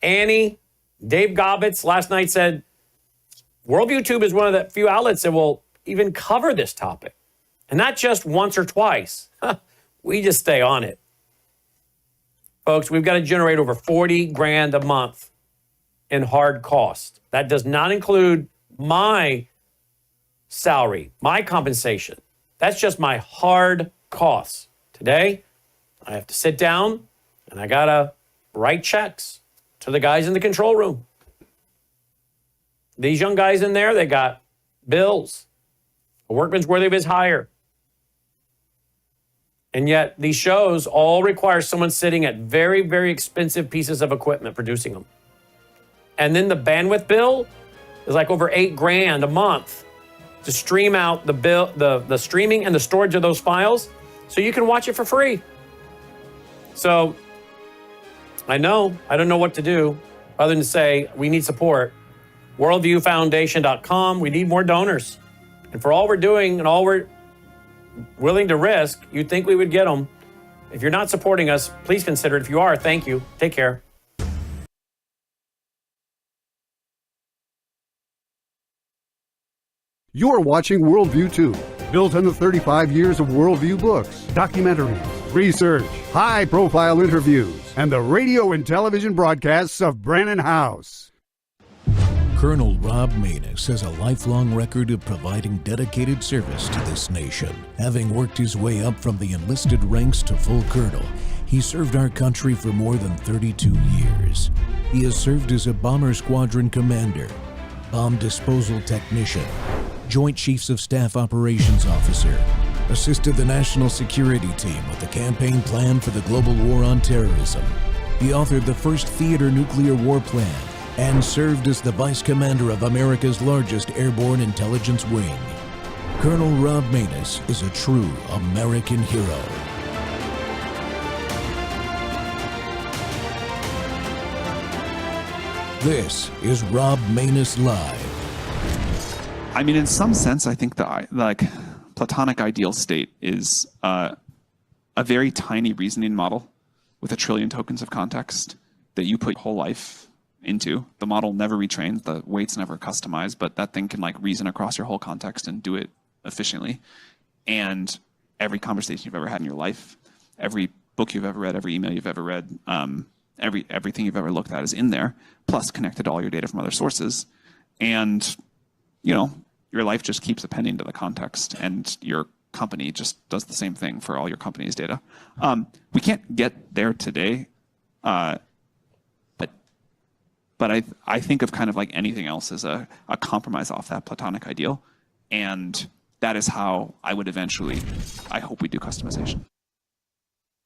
Annie, Dave Gobbets last night said, Worldview Tube is one of the few outlets that will even cover this topic. And not just once or twice. We just stay on it. Folks, we've got to generate over 40 grand a month in hard cost. That does not include my salary, my compensation. That's just my hard costs. Today, I have to sit down and I got to write checks to the guys in the control room. These young guys in there, they got bills. A workman's worthy of his hire. And yet these shows all require someone sitting at very, very expensive pieces of equipment producing them. And then the bandwidth bill is like over $8,000 a month to stream out the streaming and the storage of those files so you can watch it for free. So I don't know what to do other than say we need support. Worldviewfoundation.com. We need more donors. And for all we're doing and all we're willing to risk, you'd think we would get them. If you're not supporting us, please consider it. If you are, thank you. Take care. You're watching Worldview 2, built on the 35 years of Worldview books, documentaries, research, high-profile interviews, and the radio and television broadcasts of Brannon House. Colonel Rob Maness has a lifelong record of providing dedicated service to this nation. Having worked his way up from the enlisted ranks to full colonel, he served our country for more than 32 years. He has served as a bomber squadron commander, bomb disposal technician, Joint Chiefs of Staff Operations Officer, assisted the National Security Team with the campaign plan for the global war on terrorism. He authored the first theater nuclear war plan and served as the Vice Commander of America's largest airborne intelligence wing. Colonel Rob Maness is a true American hero. This is Rob Maness Live. I mean, in some sense, I think the Platonic ideal state is a very tiny reasoning model with 1 trillion tokens of context that you put your whole life into. The model never retrains, the weights never customized, but that thing can like reason across your whole context and do it efficiently. And every conversation you've ever had in your life, every book you've ever read, every email you've ever read, everything you've ever looked at is in there, plus connected to all your data from other sources. And, you know, your life just keeps appending to the context, and your company just does the same thing for all your company's data. We can't get there today, but I think of kind of like anything else as a compromise off that Platonic ideal. And that is how I would eventually, I hope we do customization.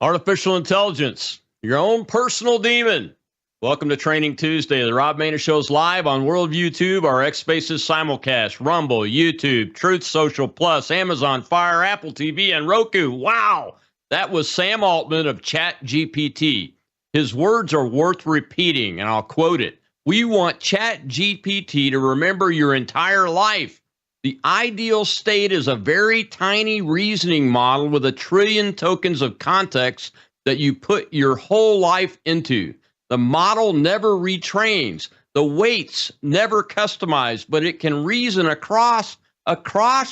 Artificial intelligence, your own personal demon. Welcome to Training Tuesday. The Rob Maness Show is live on Worldview Tube, our X Spaces simulcast, Rumble, YouTube, Truth Social Plus, Amazon Fire, Apple TV, and Roku. Wow! That was Sam Altman of ChatGPT. His words are worth repeating, and I'll quote it. We want ChatGPT to remember your entire life. The ideal state is a very tiny reasoning model with 1 trillion tokens of context that you put your whole life into. The model never retrains. The weights never customized, but it can reason across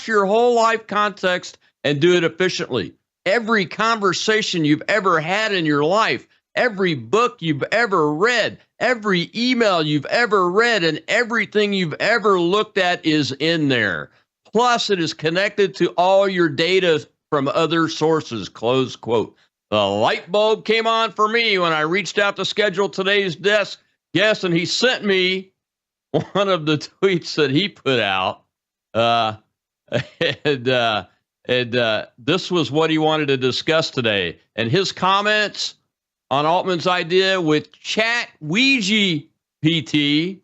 your whole life context and do it efficiently. Every conversation you've ever had in your life, every book you've ever read, every email you've ever read, and everything you've ever looked at is in there. Plus, it is connected to all your data from other sources, close quote. The light bulb came on for me when I reached out to schedule today's guest, and he sent me one of the tweets that he put out. This was what he wanted to discuss today. And his comments on Altman's idea with ChatWeegie PT,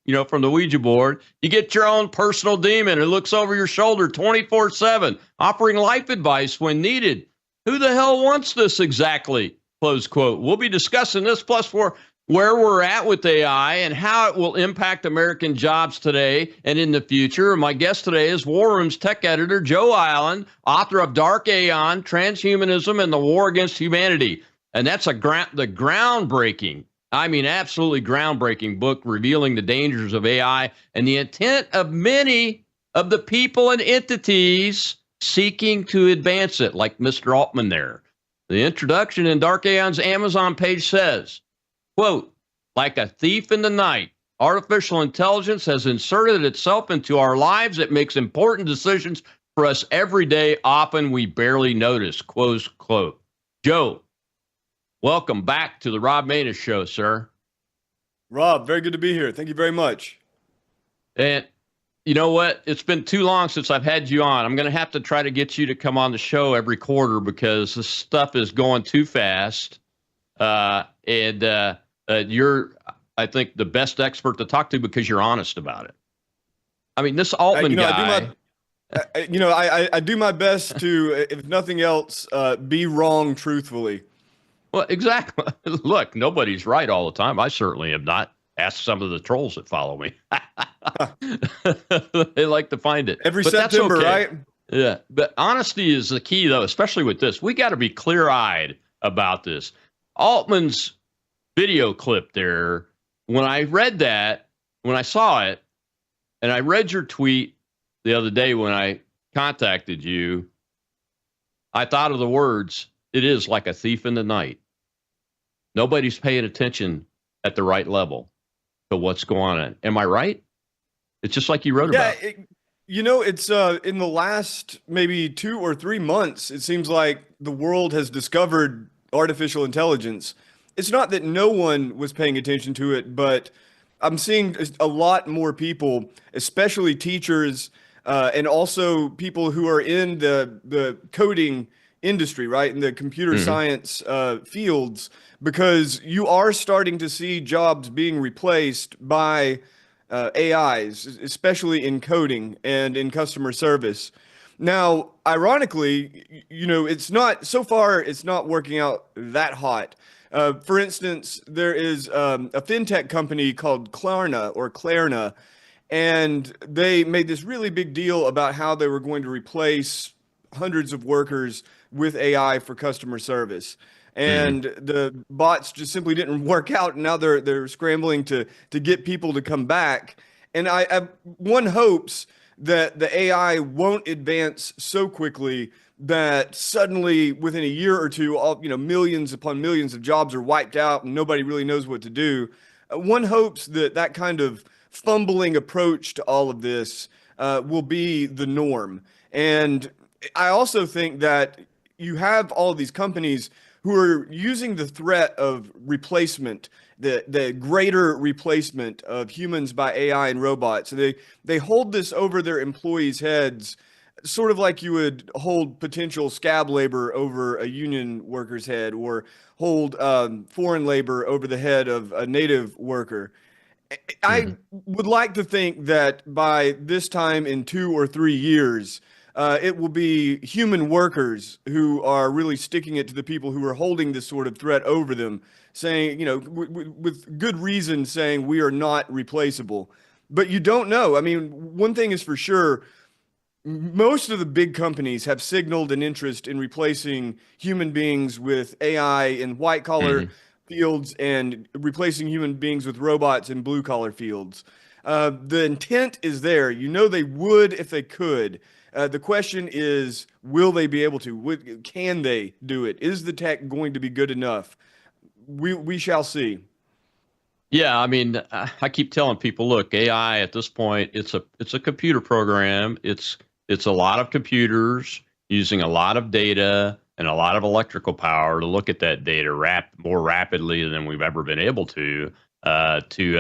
you know, from the Ouija board, you get your own personal demon who looks over your shoulder 24/7, offering life advice when needed. Who the hell wants this exactly? Close quote. We'll be discussing this plus for where we're at with AI and how it will impact American jobs today and in the future. My guest today is War Room's tech editor, Joe Island, author of Dark Aeon, Transhumanism, and the War Against Humanity. And that's the groundbreaking, I mean, absolutely groundbreaking book revealing the dangers of AI and the intent of many of the people and entities seeking to advance it, like Mr. Altman there. The introduction in Dark Aeon's Amazon page says, quote, like a thief in the night, artificial intelligence has inserted itself into our lives. It makes important decisions for us every day. Often we barely notice, close quote. Joe, welcome back to the Rob Maness Show, sir. Rob, very good to be here. Thank you very much. And you know what? It's been too long since I've had you on. I'm going to have to try to get you to come on the show every quarter because this stuff is going too fast. You're, I think, the best expert to talk to because you're honest about it. I mean, this Altman guy. I do my best to, if nothing else, be wrong truthfully. Well, exactly. Look, nobody's right all the time. I certainly am not. Ask some of the trolls that follow me. They like to find it. Every but September, that's okay. right? Yeah. But honesty is the key, though, especially with this. We got to be clear-eyed about this. Altman's video clip there, when I read that, when I saw it, and I read your tweet the other day when I contacted you, I thought of the words, it is like a thief in the night. Nobody's paying attention at the right level to what's going on. Am I right? It's just like you wrote about. It's in the last maybe 2 or 3 months, it seems like the world has discovered artificial intelligence. It's not that no one was paying attention to it, but I'm seeing a lot more people, especially teachers, and also people who are in the coding industry, right, in the computer science fields, because you are starting to see jobs being replaced by AIs, especially in coding and in customer service. Now, ironically, it's not working out that hot. For instance, there is a fintech company called Klarna, and they made this really big deal about how they were going to replace hundreds of workers with AI for customer service. And the bots just simply didn't work out. And now they're scrambling to get people to come back. And one hopes that the AI won't advance so quickly that suddenly within a year or two, millions upon millions of jobs are wiped out and nobody really knows what to do. One hopes that kind of fumbling approach to all of this will be the norm. And I also think that you have all of these companies who are using the threat of replacement, the greater replacement of humans by AI and robots. They hold this over their employees' heads, sort of like you would hold potential scab labor over a union worker's head, or hold foreign labor over the head of a native worker. I would like to think that by this time in 2 or 3 years, it will be human workers who are really sticking it to the people who are holding this sort of threat over them, saying, with good reason, saying we are not replaceable. But you don't know. I mean, one thing is for sure, most of the big companies have signaled an interest in replacing human beings with AI in white-collar fields and replacing human beings with robots in blue-collar fields. The intent is there. They would if they could. The question is, will they be able to? Can they do it? Is the tech going to be good enough? We shall see. Yeah, I mean, I keep telling people, look, AI at this point, it's a computer program. It's a lot of computers using a lot of data and a lot of electrical power to look at that data more rapidly than we've ever been able to do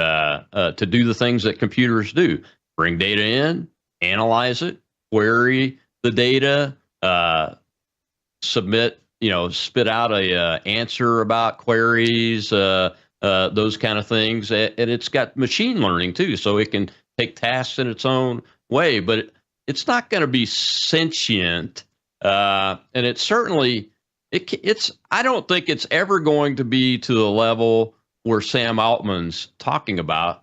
the things that computers do: bring data in, analyze it, query the data, spit out a answer about queries, those kind of things. And it's got machine learning too, so it can take tasks in its own way, but it's not going to be sentient. And it's certainly, I don't think it's ever going to be to the level where Sam Altman's talking about,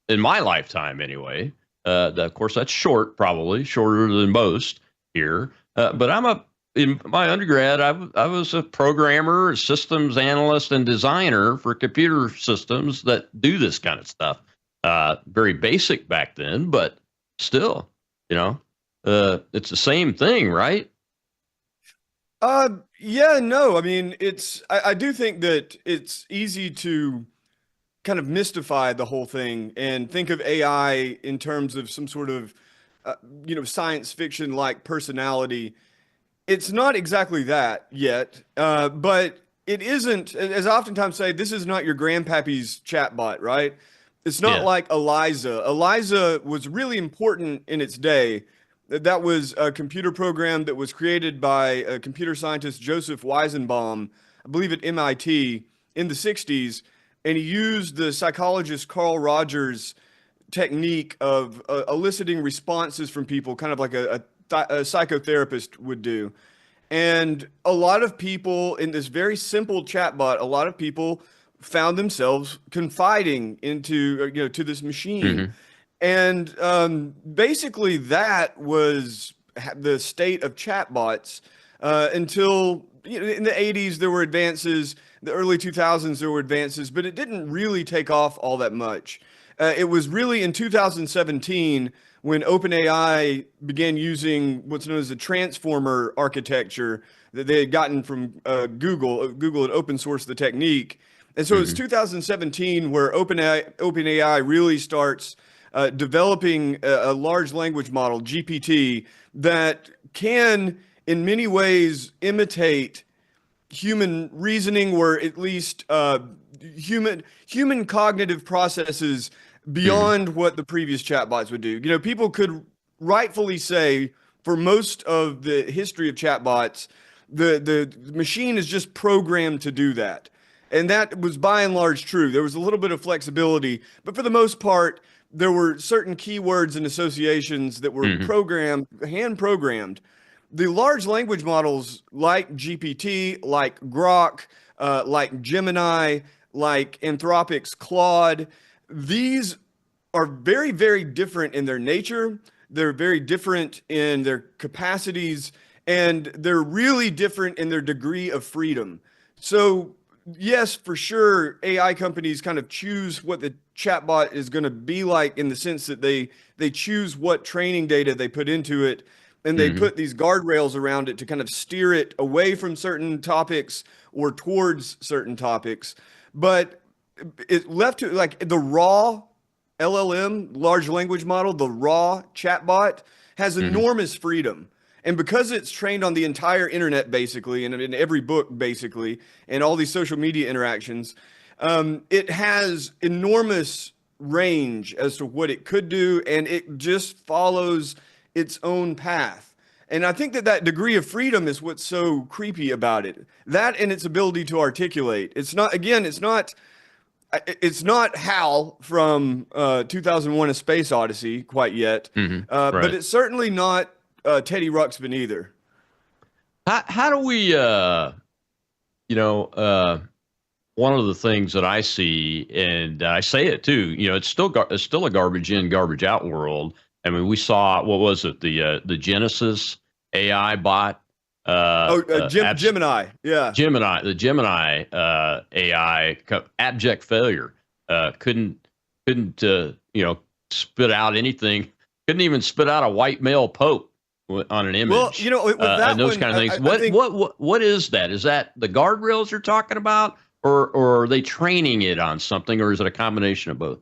in my lifetime anyway. Of course, that's probably shorter than most here. But I'm in my undergrad, I was a programmer, a systems analyst, and designer for computer systems that do this kind of stuff. Very basic back then, but still, you know, it's the same thing, right? Yeah, no, I mean, I do think that it's easy to kind of mystify the whole thing and think of AI in terms of some sort of, uh, science fiction like personality. It's not exactly that yet, but it isn't, as I oftentimes say, this is not your grandpappy's chatbot, right? It's not Yeah. like Eliza. Eliza was really important in its day. That was a computer program that was created by a computer scientist, Joseph Weizenbaum, I believe at MIT in the 60s. And he used the psychologist Carl Rogers technique of eliciting responses from people, kind of like a psychotherapist would do. And a lot of people in this very simple chatbot, a lot of people found themselves confiding into, to this machine. Hmm. And basically, that was the state of chatbots until in the 80s, there were advances. The early 2000s, there were advances, but it didn't really take off all that much. It was really in 2017 when OpenAI began using what's known as the transformer architecture that they had gotten from Google. Google had open sourced the technique. And so it's 2017 where OpenAI really starts developing a large language model, GPT, that can, in many ways, imitate human reasoning, or at least human cognitive processes beyond what the previous chatbots would do. People could rightfully say for most of the history of chatbots, the machine is just programmed to do that. And that was by and large true. There was a little bit of flexibility, but for the most part, there were certain keywords and associations that were hand programmed. The large language models like GPT, like Grok, like Gemini, like Anthropic's Claude, these are very, very different in their nature. They're very different in their capacities, and they're really different in their degree of freedom. So, yes, for sure, AI companies kind of choose what the chatbot is going to be like in the sense that they choose what training data they put into it, and they put these guardrails around it to kind of steer it away from certain topics or towards certain topics. But it left to like the raw LLM, large language model, the raw chatbot has enormous freedom. And because it's trained on the entire internet, basically, and in every book, basically, and all these social media interactions, it has enormous range as to what it could do, and it just follows its own path. And I think that that degree of freedom is what's so creepy about it. That and its ability to articulate. It's not, again, it's not Hal from 2001: A Space Odyssey quite yet, Right. but it's certainly not Teddy Ruxpin either. How do we, one of the things that I see, and I say it too, it's still a garbage in, garbage out world. I mean, we saw, what was it, the Genesis AI bot? Gemini, yeah. Gemini, the Gemini AI, abject failure. Couldn't spit out anything. Couldn't even spit out a white male pope on an image. Well, with that and those one, kind of things. I think, What is that? Is that the guardrails you're talking about, or are they training it on something, or is it a combination of both?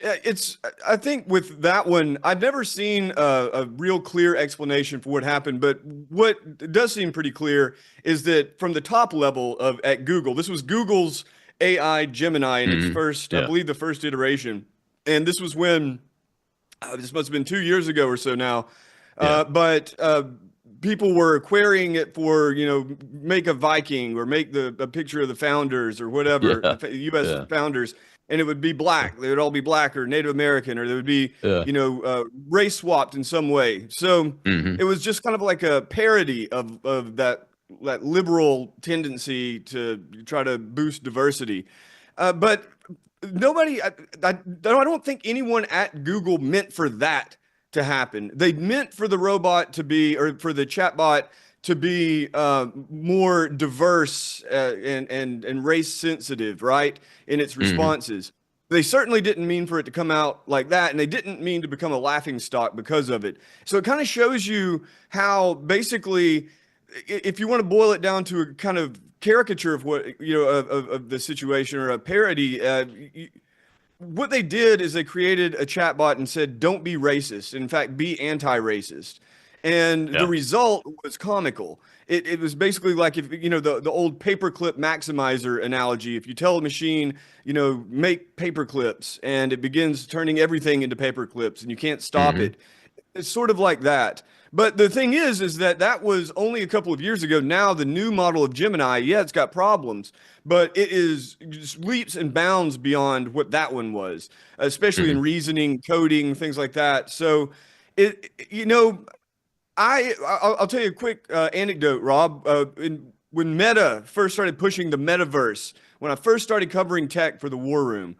I think with that one, I've never seen a real clear explanation for what happened, but what does seem pretty clear is that from the top level at Google, this was Google's AI Gemini in its first, I believe the first iteration. And this was when, this must have been 2 years ago or so now, but people were querying it for, make a Viking or make a picture of the founders or whatever, the U.S. founders. And it would be black. They would all be black or Native American, or they would be, race swapped in some way. So it was just kind of like a parody of that liberal tendency to try to boost diversity. But nobody, I don't think anyone at Google meant for that to happen. They meant for the robot to be, or for the chatbot to be more diverse and race sensitive, right, in its responses. They certainly didn't mean for it to come out like that, and they didn't mean to become a laughingstock because of it. So it kind of shows you how basically, if you want to boil it down to a kind of caricature of what, of the situation, or a parody, what they did is they created a chatbot and said, don't be racist. In fact, be anti-racist. And the result was comical. It was basically like, if the old paperclip maximizer analogy. If you tell a machine, make paperclips, and it begins turning everything into paperclips, and you can't stop it. It's sort of like that. But the thing is that was only a couple of years ago. Now the new model of Gemini, yeah, it's got problems, but it is just leaps and bounds beyond what that one was, especially in reasoning, coding, things like that. So I'll tell you a quick anecdote, Rob. When Meta first started pushing the metaverse, when I first started covering tech for the War Room,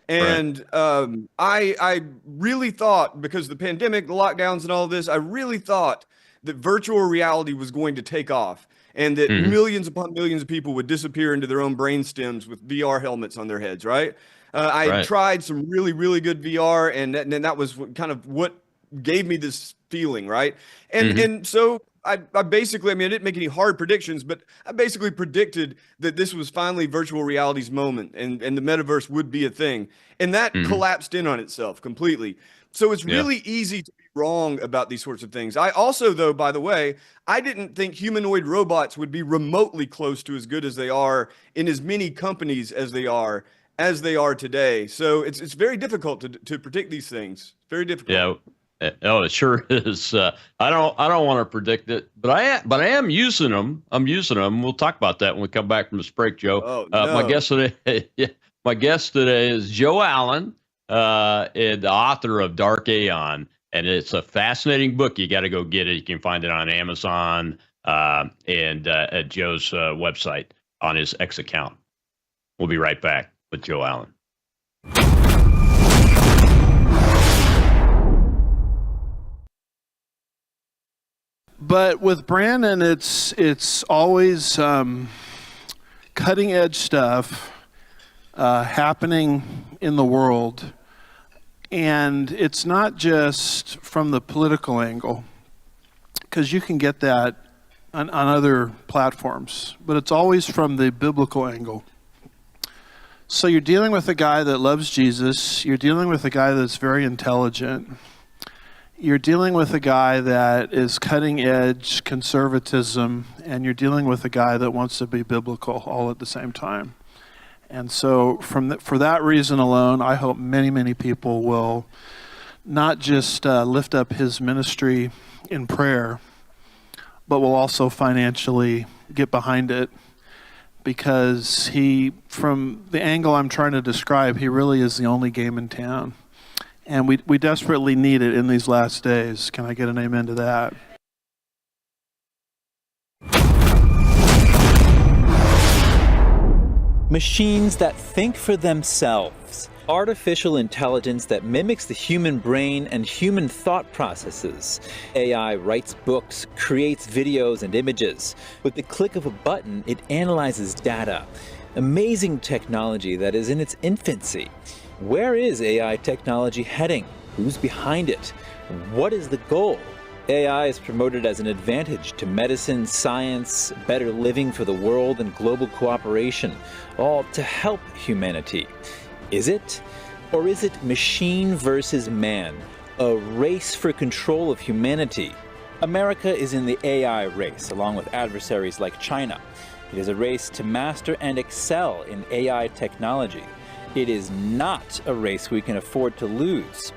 and I really thought, because of the pandemic, the lockdowns and all of this, I really thought that virtual reality was going to take off, and that millions upon millions of people would disappear into their own brain stems with VR helmets on their heads, right? I tried some really, really good VR, and that was kind of what gave me this feeling, right? And so I basically, I didn't make any hard predictions, but I basically predicted that this was finally virtual reality's moment, and the metaverse would be a thing. And that collapsed in on itself completely. So it's really easy to be wrong about these sorts of things. I also, though, by the way, I didn't think humanoid robots would be remotely close to as good as they are in as many companies as they are today. So it's very difficult to predict these things. Very difficult. Yeah. Oh, it sure is. I don't want to predict it, but I am using them. I'm using them. We'll talk about that when we come back from this break, Joe. Oh, no. My guest today is Joe Allen, the author of Dark Aeon, and it's a fascinating book. You got to go get it. You can find it on Amazon and at Joe's website on his X account. We'll be right back with Joe Allen. But with Brandon, it's always cutting edge stuff happening in the world, and it's not just from the political angle, because you can get that on other platforms, but it's always from the biblical angle. So you're dealing with a guy that loves Jesus, you're dealing with a guy that's very intelligent, you're dealing with a guy that is cutting edge conservatism, and you're dealing with a guy that wants to be biblical all at the same time. And so for that reason alone, I hope many, many people will not just lift up his ministry in prayer, but will also financially get behind it, because from the angle I'm trying to describe, he really is the only game in town. And we desperately need it in these last days. Can I get an amen to that? Machines that think for themselves. Artificial intelligence that mimics the human brain and human thought processes. AI writes books, creates videos and images. With the click of a button, it analyzes data. Amazing technology that is in its infancy. Where is AI technology heading? Who's behind it? What is the goal? AI is promoted as an advantage to medicine, science, better living for the world, and global cooperation, all to help humanity. Is it? Or is it machine versus man, a race for control of humanity? America is in the AI race, along with adversaries like China. It is a race to master and excel in AI technology. It is not a race we can afford to lose.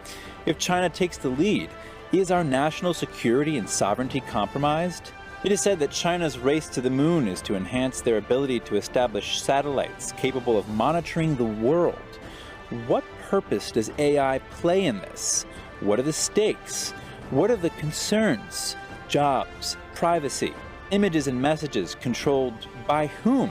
If China takes the lead, is our national security and sovereignty compromised? It is said that China's race to the moon is to enhance their ability to establish satellites capable of monitoring the world. What purpose does AI play in this? What are the stakes? What are the concerns? Jobs, privacy, images and messages controlled by whom?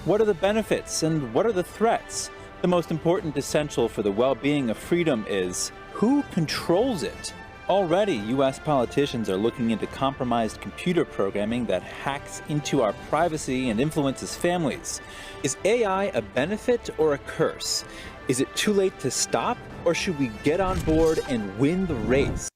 What are the benefits and what are the threats? The most important essential for the well-being of freedom is who controls it? Already, U.S. politicians are looking into compromised computer programming that hacks into our privacy and influences families. Is AI a benefit or a curse? Is it too late to stop, or should we get on board and win the race?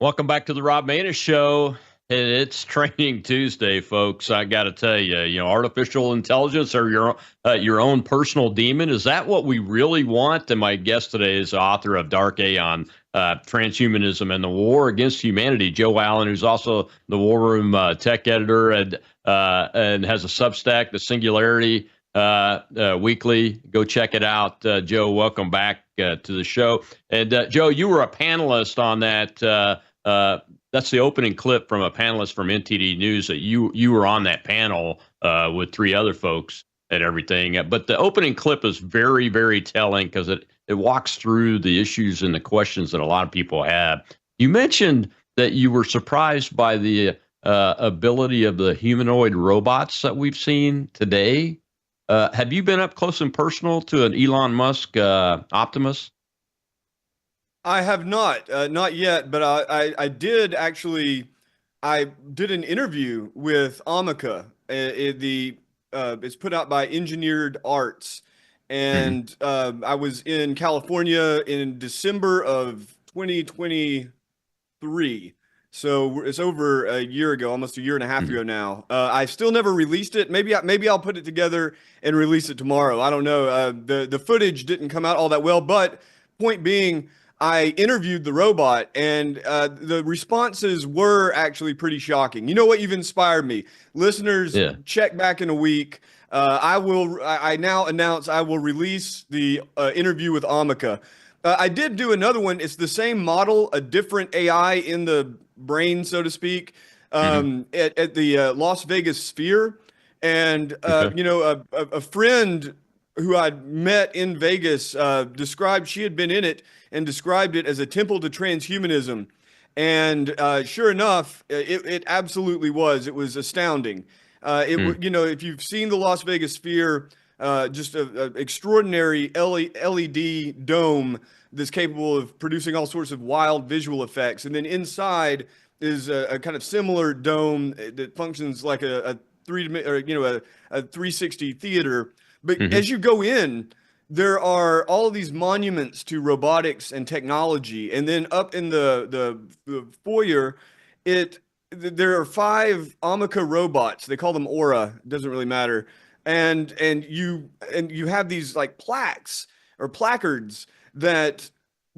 Welcome back to the Rob Maness Show. It's Training Tuesday, folks. I got to tell you, artificial intelligence or your own personal demon, is that what we really want? And my guest today is the author of Dark Aeon, Transhumanism and the War Against Humanity, Joe Allen, who's also the War Room tech editor and has a Substack, The Singularity Weekly. Go check it out. Joe, welcome back to the show. And Joe, you were a panelist on that. That's the opening clip from a panelist from NTD News that you were on that panel with three other folks and everything. But the opening clip is very, very telling because it walks through the issues and the questions that a lot of people have. You mentioned that you were surprised by the ability of the humanoid robots that we've seen today. Have you been up close and personal to an Elon Musk Optimus? I have not yet, but I did actually. I did an interview with Amica. It's put out by Engineered Arts, and I was in California in December of 2023. So it's over a year ago, almost a year and a half ago now. I still never released it. Maybe I'll put it together and release it tomorrow. I don't know. The footage didn't come out all that well, but point being, I interviewed the robot, and the responses were actually pretty shocking. You know what? You've inspired me. Listeners, check back in a week. I now announce I will release the interview with Amica. I did do another one. It's the same model, a different AI in the brain, so to speak, at the Las Vegas Sphere. And, a friend who I'd met in Vegas described she had been in it and described it as a temple to transhumanism. And sure enough, it absolutely was. It was astounding. If you've seen the Las Vegas Sphere, just an extraordinary LED dome that's capable of producing all sorts of wild visual effects. And then inside is a kind of similar dome that functions like a 360 theater. But as you go in, there are all of these monuments to robotics and technology. And then up in the foyer, there are 5 Amica robots. They call them Aura. It doesn't really matter. And you have these like plaques or placards that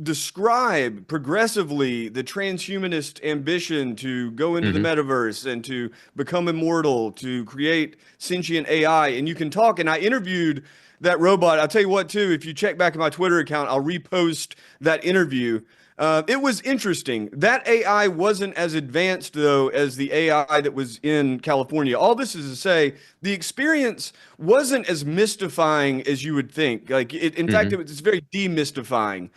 describe progressively the transhumanist ambition to go into the metaverse and to become immortal, to create sentient AI. And you can talk. And I interviewed that robot. I'll tell you what, too, if you check back in my Twitter account, I'll repost that interview. It was interesting. That AI wasn't as advanced, though, as the AI that was in California. All this is to say, the experience wasn't as mystifying as you would think. In fact, it's very demystifying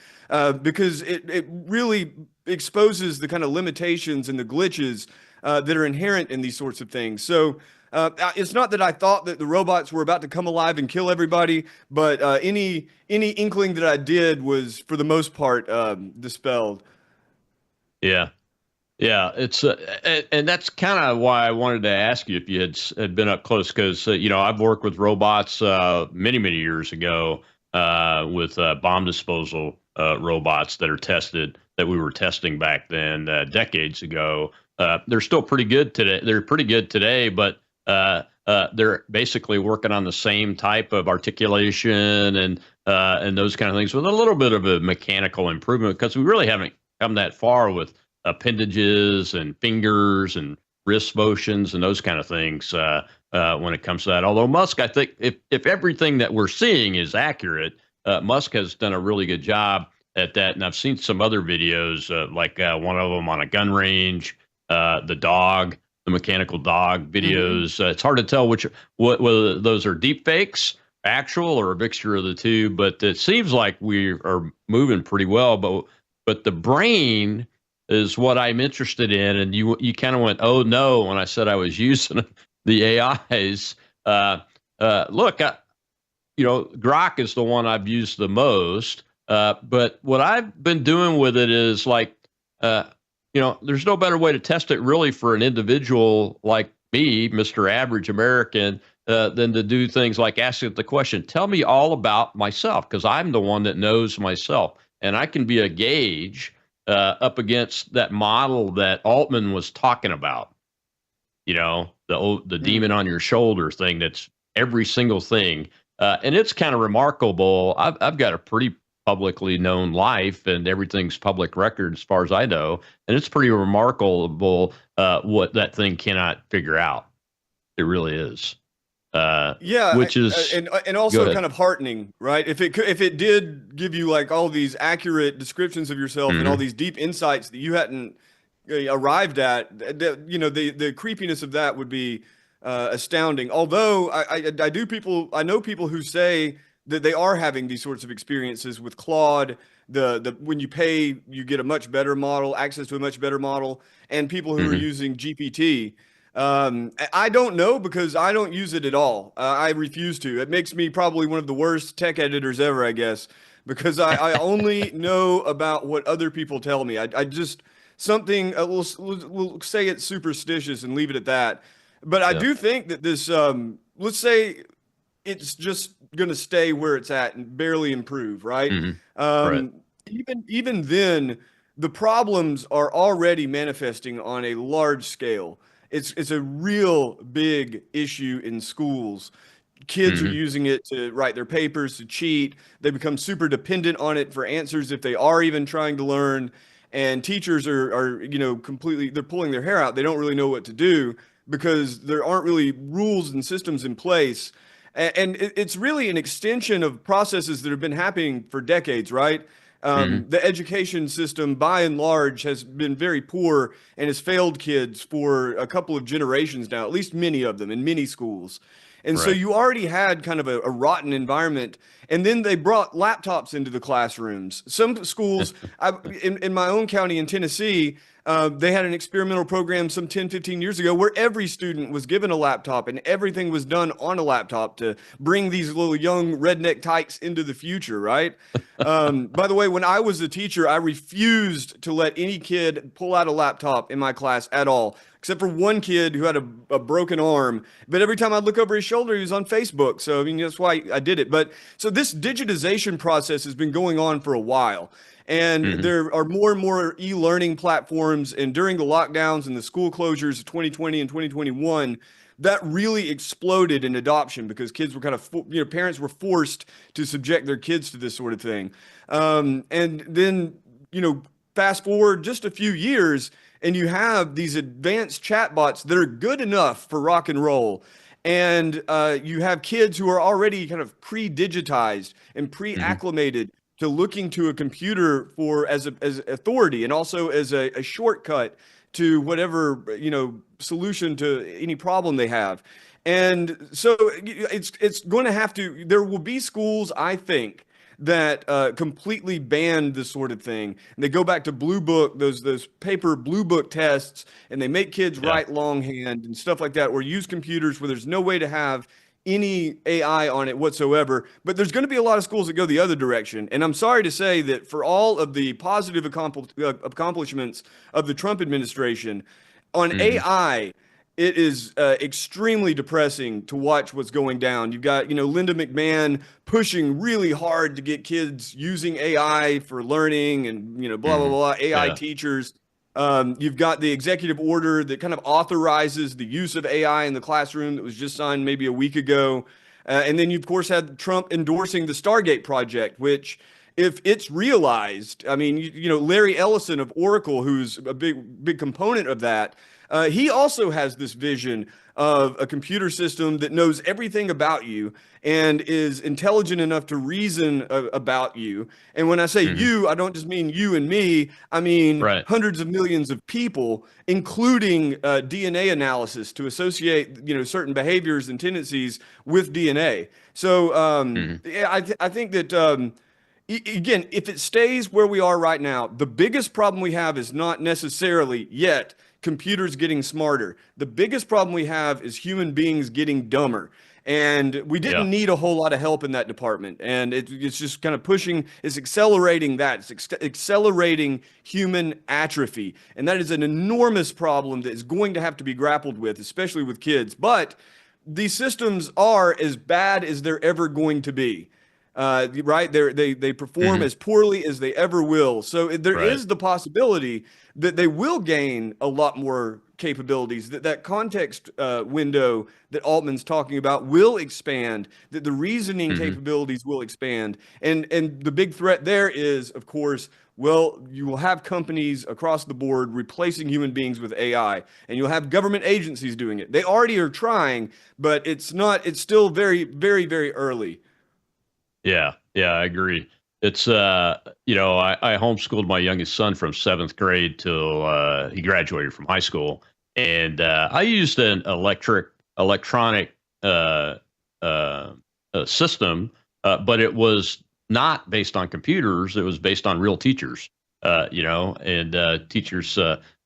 because it really exposes the kind of limitations and the glitches that are inherent in these sorts of things. So it's not that I thought that the robots were about to come alive and kill everybody, but any inkling that I did was, for the most part, dispelled. Yeah. It's and that's kind of why I wanted to ask you if you had been up close, because I've worked with robots many years ago with bomb disposal robots that we were testing back then decades ago. They're still pretty good today. They're pretty good today, but they're basically working on the same type of articulation and those kind of things with a little bit of a mechanical improvement, because we really haven't come that far with appendages and fingers and wrist motions and those kind of things when it comes to that. Although Musk, I think if everything that we're seeing is accurate, Musk has done a really good job at that. And I've seen some other videos, like one of them on a gun range, the mechanical dog videos. It's hard to tell whether those are deep fakes, actual, or a mixture of the two, but it seems like we are moving pretty well. But the brain is what I'm interested in. And you kind of went, oh no, when I said I was using the AIs. Look, Grok is the one I've used the most. But what I've been doing with it is like, there's no better way to test it really for an individual like me, Mr. Average American, than to do things like ask it the question, tell me all about myself, because I'm the one that knows myself. And I can be a gauge up against that model that Altman was talking about, the demon on your shoulder thing that's every single thing. And it's kind of remarkable. I've got a pretty publicly known life, and everything's public record as far as I know. And it's pretty remarkable what that thing cannot figure out. It really is. Which is and also kind of heartening, right? If it did give you like all these accurate descriptions of yourself and all these deep insights that you hadn't arrived at, the creepiness of that would be astounding. Although I know people who say that they are having these sorts of experiences with Claude. When you pay, you get a much better model, access to a much better model, and people who are using GPT. I don't know, because I don't use it at all. I refuse to. It makes me probably one of the worst tech editors ever, I guess, because I only know about what other people tell me. I just something we'll say it's superstitious and leave it at that. But I do think that this let's say it's just going to stay where it's at and barely improve, right? Right. Even then, the problems are already manifesting on a large scale. It's a real big issue in schools. Kids are using it to write their papers, to cheat. They become super dependent on it for answers if they are even trying to learn. And teachers are completely, they're pulling their hair out. They don't really know what to do because there aren't really rules and systems in place. And it's really an extension of processes that have been happening for decades, right? The education system, by and large, has been very poor and has failed kids for a couple of generations now, at least many of them in many schools. And so you already had kind of a rotten environment. And then they brought laptops into the classrooms. Some schools, in my own county in Tennessee, they had an experimental program some 10, 15 years ago where every student was given a laptop and everything was done on a laptop to bring these little young redneck tykes into the future, right? By the way, when I was a teacher, I refused to let any kid pull out a laptop in my class at all, except for one kid who had a broken arm. But every time I'd look over his shoulder, he was on Facebook. So, I mean, that's why I did it. But so this digitization process has been going on for a while. And there are more and more e-learning platforms. And during the lockdowns and the school closures of 2020 and 2021, that really exploded in adoption because kids were kind of, parents were forced to subject their kids to this sort of thing. And then, fast forward just a few years, and you have these advanced chatbots that are good enough for rock and roll. And you have kids who are already kind of pre-digitized and pre-acclimated to looking to a computer as authority and also as a shortcut to whatever solution to any problem they have. And so it's going to have to. There will be schools, I think, that completely ban this sort of thing. And they go back to Blue Book, those paper Blue Book tests, and they make kids write longhand and stuff like that, or use computers where there's no way to have any AI on it whatsoever. But there's going to be a lot of schools that go the other direction. And I'm sorry to say that for all of the positive accomplishments of the Trump administration on AI, it is extremely depressing to watch what's going down. You've got, Linda McMahon pushing really hard to get kids using AI for learning and, blah, blah, blah, AI teachers. You've got the executive order that kind of authorizes the use of AI in the classroom that was just signed maybe a week ago. And then you, of course, had Trump endorsing the Stargate project, which if it's realized, I mean, Larry Ellison of Oracle, who's a big component of that, he also has this vision of a computer system that knows everything about you and is intelligent enough to reason about you. And when I say you, I don't just mean you and me. I mean hundreds of millions of people, including DNA analysis to associate, certain behaviors and tendencies with DNA. So I think that again, if it stays where we are right now, the biggest problem we have is not necessarily yet computers getting smarter. The biggest problem we have is human beings getting dumber. And we didn't need a whole lot of help in that department. And it's just kind of it's accelerating that. It's accelerating human atrophy. And that is an enormous problem that is going to have to be grappled with, especially with kids. But these systems are as bad as they're ever going to be. Right? They perform as poorly as they ever will. So there is the possibility that they will gain a lot more capabilities, that context window that Altman's talking about will expand, that the reasoning capabilities will expand. And the big threat there is, of course, well, you will have companies across the board replacing human beings with AI, and you'll have government agencies doing it. They already are trying, but it's still very, very, very early. Yeah, I agree. It's, I homeschooled my youngest son from 7th grade till he graduated from high school. And I used an electronic system, but it was not based on computers. It was based on real teachers, and teachers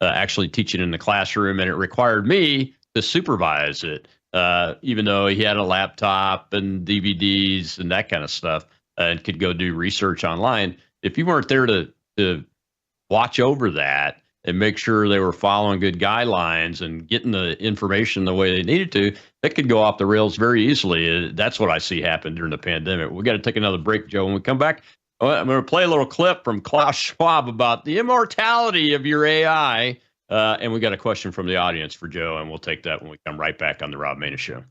actually teaching in the classroom. And it required me to supervise it, even though he had a laptop and DVDs and that kind of stuff and could go do research online. If you weren't there to watch over that and make sure they were following good guidelines and getting the information the way they needed to, that could go off the rails very easily. That's what I see happen during the pandemic. We got to take another break, Joe. When we come back, I'm going to play a little clip from Klaus Schwab about the immortality of your AI. And we got a question from the audience for Joe, and we'll take that when we come right back on the Rob Maness Show.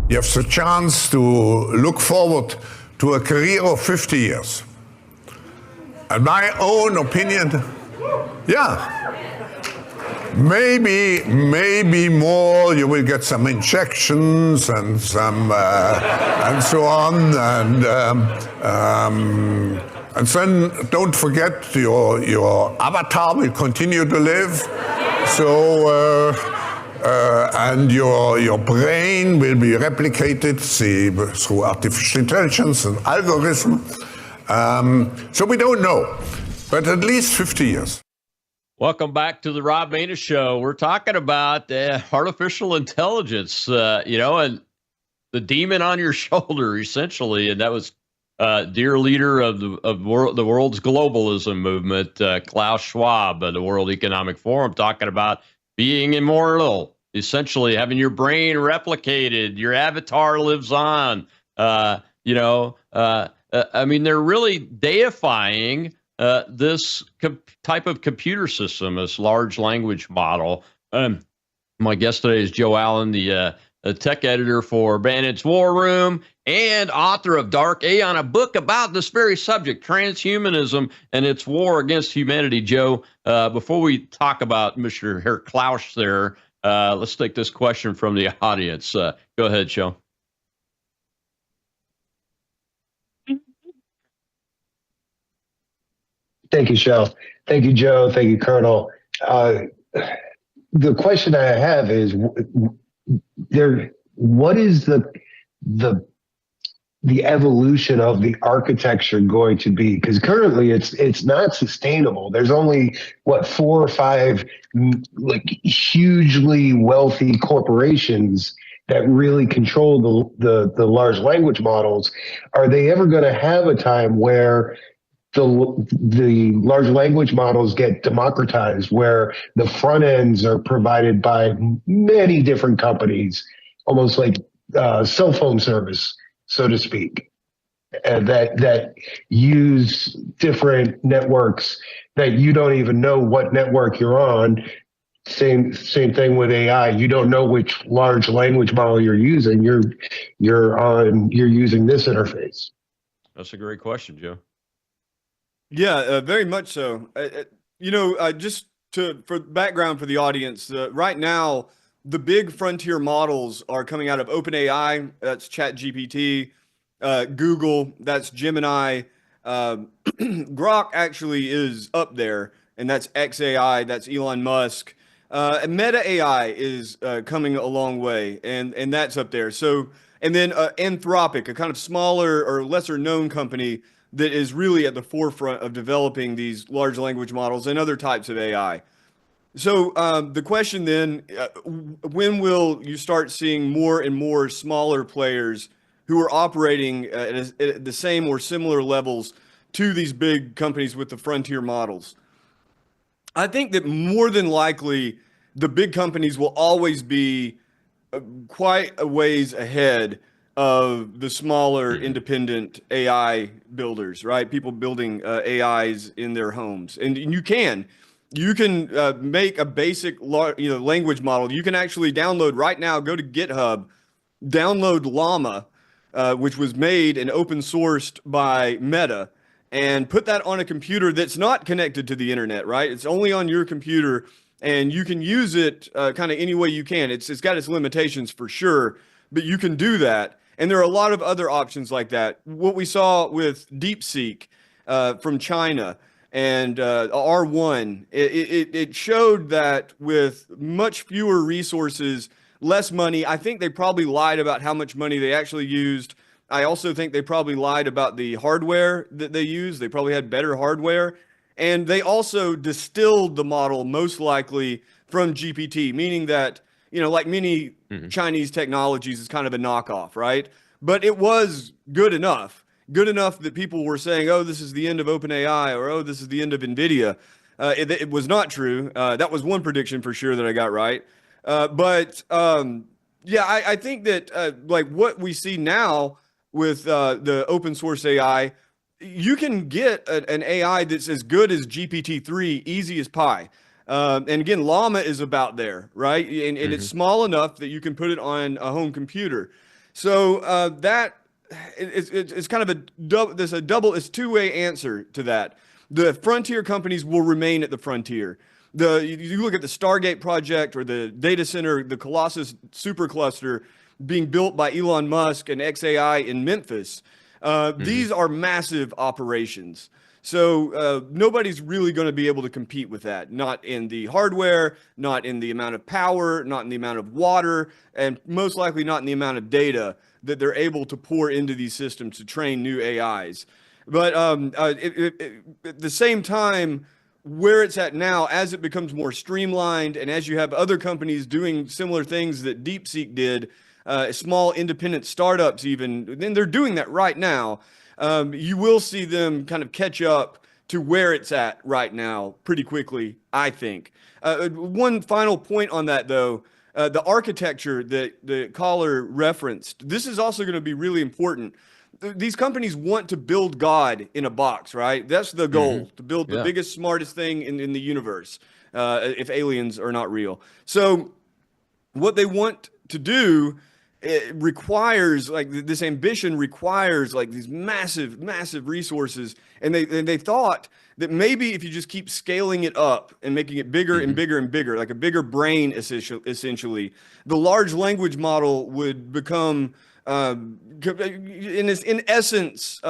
You have the chance to look forward to a career of 50 years. And my own opinion, maybe more. You will get some injections and some and so on, and then don't forget your avatar will continue to live. So. And your brain will be replicated through artificial intelligence and algorithm. So we don't know, but at least 50 years. Welcome back to the Rob Maness Show. We're talking about artificial intelligence, and the demon on your shoulder, essentially. And that was dear leader of the world's globalism movement, Klaus Schwab, the World Economic Forum, talking about being immortal, essentially having your brain replicated, your avatar lives on. I mean, they're really deifying this type of computer system, this large language model. My guest today is Joe Allen, the tech editor for Maness War Room and author of Dark Aeon, a book about this very subject, transhumanism and its war against humanity. Joe, before we talk about Mr. Herr Klaus there, let's take this question from the audience. Go ahead, Joe. Thank you, Shel. Thank you, Joe. Thank you, Colonel. The question I have is, what is the evolution of the architecture going to be? Because currently it's not sustainable. There's only 4 or 5 like hugely wealthy corporations that really control the large language models, are they ever going to have a time where the large language models get democratized, where the front ends are provided by many different companies, almost like cell phone service, so to speak, that use different networks that you don't even know what network you're on. Same thing with AI. You don't know which large language model you're using. You're using this interface. That's a great question, Joe. Yeah, very much so. Just for background for the audience, right now, the big frontier models are coming out of OpenAI, that's ChatGPT, Google, that's Gemini. Grok actually is up there, and that's XAI, that's Elon Musk. And Meta AI is coming a long way, and that's up there. So, and then Anthropic, a kind of smaller or lesser known company that is really at the forefront of developing these large language models and other types of AI. So the question then, when will you start seeing more and more smaller players who are operating at the same or similar levels to these big companies with the frontier models? I think that more than likely, the big companies will always be quite a ways ahead of the smaller independent AI builders, right? People building AIs in their homes, and you can make a basic language model. You can actually download right now. Go to GitHub, download Llama, which was made and open sourced by Meta, and put that on a computer that's not connected to the internet, right? It's only on your computer, and you can use it kind of any way you can. It's got its limitations for sure, but you can do that. And there are a lot of other options like that. What we saw with DeepSeek from China and R1, it showed that with much fewer resources, less money. I think they probably lied about how much money they actually used. I also think they probably lied about the hardware that they used. They probably had better hardware. And they also distilled the model most likely from GPT, meaning that, like many Chinese technologies, is kind of a knockoff, right? But it was good enough that people were saying, oh, this is the end of OpenAI, or oh, this is the end of NVIDIA. It was not true. That was one prediction for sure that I got right. I think that like what we see now with the open source AI, you can get an AI that's as good as GPT-3, easy as pie. And again, Llama is about there, right? And it's small enough that you can put it on a home computer. So it's kind of it's two-way answer to that. The frontier companies will remain at the frontier. You look at the Stargate project or the data center, the Colossus supercluster being built by Elon Musk and XAI in Memphis. These are massive operations. So nobody's really going to be able to compete with that. Not in the hardware, not in the amount of power, not in the amount of water, and most likely not in the amount of data that they're able to pour into these systems to train new AIs. But at the same time, where it's at now, as it becomes more streamlined and as you have other companies doing similar things that DeepSeek did, small independent startups even, then they're doing that right now. You will see them kind of catch up to where it's at right now pretty quickly, I think. One final point on that, though, the architecture that the caller referenced, this is also going to be really important. These companies want to build God in a box, right? That's the goal, to build the biggest, smartest thing in the universe, if aliens are not real. So what they want to do, it requires, like, this ambition requires like these massive resources, and they thought that maybe if you just keep scaling it up and making it bigger and bigger and bigger, like a bigger brain essentially, the large language model would become in essence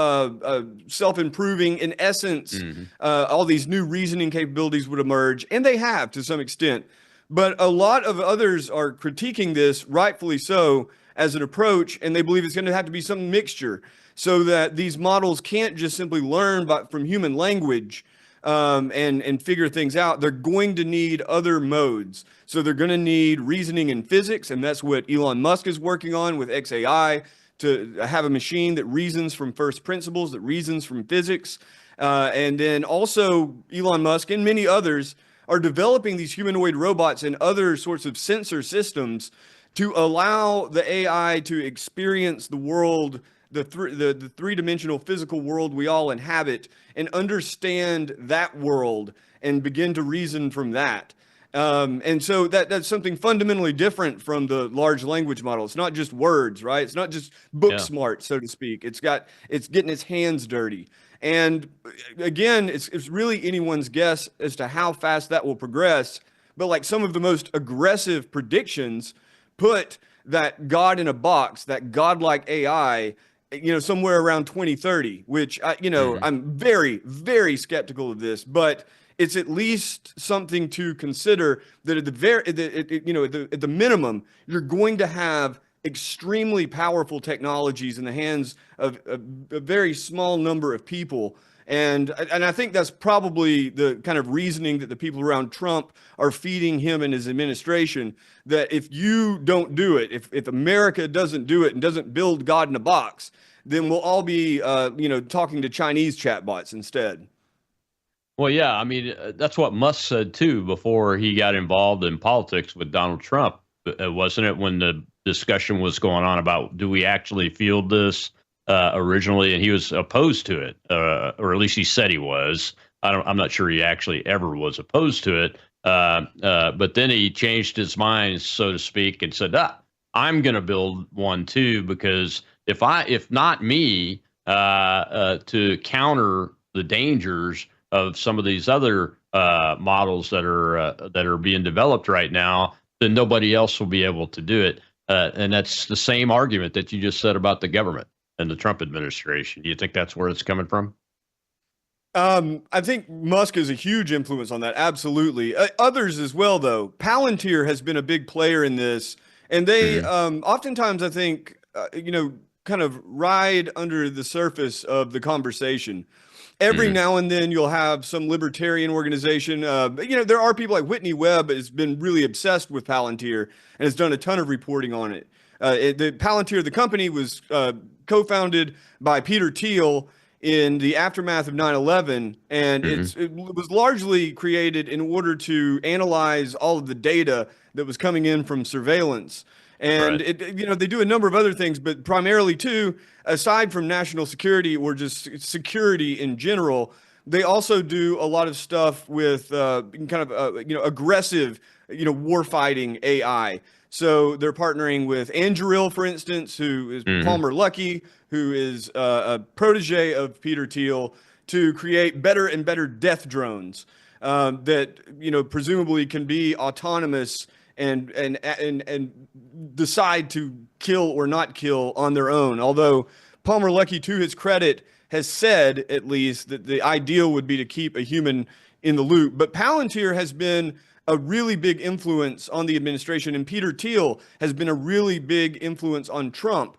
self-improving. In essence, all these new reasoning capabilities would emerge, and they have to some extent. But a lot of others are critiquing this, rightfully so, as an approach, and they believe it's going to have to be some mixture so that these models can't just simply learn from human language, and figure things out, they're going to need other modes. So they're going to need reasoning in physics, and that's what Elon Musk is working on with XAI, to have a machine that reasons from first principles, that reasons from physics. And then also Elon Musk and many others are developing these humanoid robots and other sorts of sensor systems to allow the AI to experience the world, the three-dimensional physical world we all inhabit, and understand that world and begin to reason from that. And so that's something fundamentally different from the large language model. It's not just words, right? It's not just book smart, so to speak. It's getting its hands dirty. And again, it's really anyone's guess as to how fast that will progress. But like some of the most aggressive predictions put that God in a box, that godlike AI, somewhere around 2030, which I'm very, very skeptical of this, but it's at least something to consider, that at the minimum, you're going to have extremely powerful technologies in the hands of a very small number of people. And I think that's probably the kind of reasoning that the people around Trump are feeding him and his administration, that if you don't do it, if America doesn't do it and doesn't build God in a box, then we'll all be talking to Chinese chatbots instead. Well, yeah, I mean, that's what Musk said, too, before he got involved in politics with Donald Trump, wasn't it, when the discussion was going on about, do we actually field this originally? And he was opposed to it, or at least he said he was. I'm not sure he actually ever was opposed to it. But then he changed his mind, so to speak, and said, I'm going to build one, too, because if not me, to counter the dangers of some of these other models that are being developed right now, then nobody else will be able to do it. And that's the same argument that you just said about the government and the Trump administration. Do you think that's where it's coming from? I think Musk is a huge influence on that. Absolutely. Others as well, though. Palantir has been a big player in this, and they oftentimes, I think, kind of ride under the surface of the conversation. Every now and then you'll have some libertarian organization. There are people like Whitney Webb has been really obsessed with Palantir and has done a ton of reporting on it. The Palantir, the company, was co-founded by Peter Thiel in the aftermath of 9/11, and it was largely created in order to analyze all of the data that was coming in from surveillance. And they do a number of other things, but primarily too, aside from national security or just security in general, they also do a lot of stuff with aggressive, warfighting AI. So they're partnering with Anduril, for instance, who is Palmer Luckey, who is a protege of Peter Thiel, to create better and better death drones that presumably can be autonomous and decide to kill or not kill on their own. Although Palmer Luckey, to his credit, has said at least that the ideal would be to keep a human in the loop. But Palantir has been a really big influence on the administration, and Peter Thiel has been a really big influence on Trump.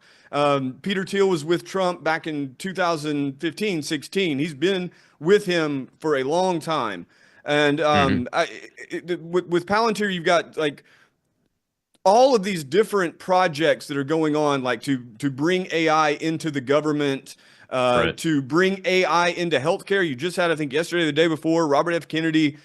Peter Thiel was with Trump back in 2015, 16. He's been with him for a long time. And with Palantir, you've got like all of these different projects that are going on, like to bring AI into the government, to bring AI into healthcare. You just had, I think yesterday, or the day before, Robert F. Kennedy,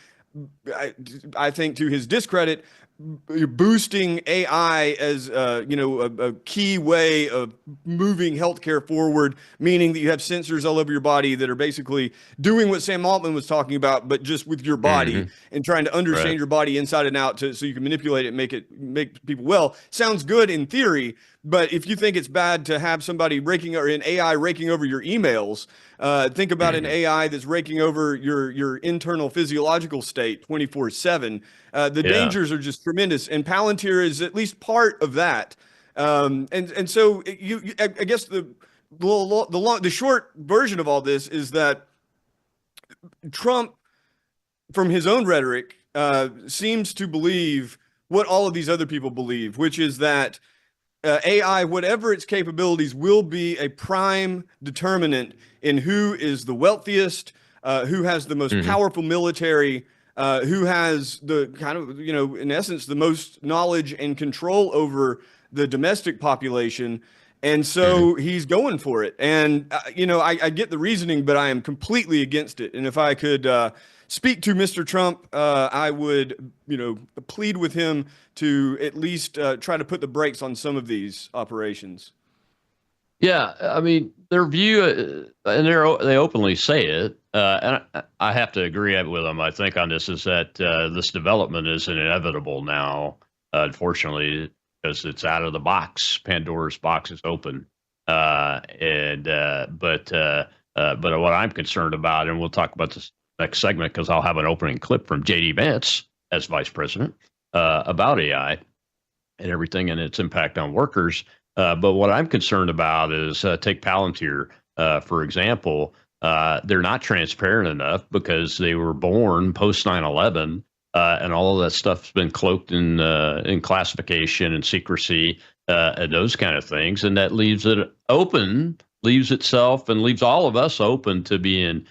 I think to his discredit, boosting AI as a key way of moving healthcare forward, meaning that you have sensors all over your body that are basically doing what Sam Altman was talking about, but just with your body and trying to understand your body inside and out so you can manipulate it and make people well. Sounds good in theory, but if you think it's bad to have somebody an AI raking over your emails, think about an AI that's raking over your internal physiological state 24/7. The dangers are just tremendous, and Palantir is at least part of that. And so I guess the short version of all this is that Trump, from his own rhetoric, seems to believe what all of these other people believe, which is that AI, whatever its capabilities, will be a prime determinant in who is the wealthiest, who has the most powerful military, who has the kind of, in essence, the most knowledge and control over the domestic population. And so he's going for it. And, I get the reasoning, but I am completely against it. And if I could speak to Mr. Trump, I would, plead with him to at least try to put the brakes on some of these operations. Yeah, I mean, their view, and they openly say it, and I have to agree with them, I think, on this, is that this development is inevitable now, unfortunately, because it's out of the box. Pandora's box is open. But what I'm concerned about, and we'll talk about this next segment because I'll have an opening clip from J.D. Vance as vice president about AI and everything and its impact on workers. But what I'm concerned about is take Palantir, for example. They're not transparent enough because they were born post 9/11, and all of that stuff's been cloaked in classification and secrecy and those kind of things. And that leaves it open, leaves itself and leaves all of us open to being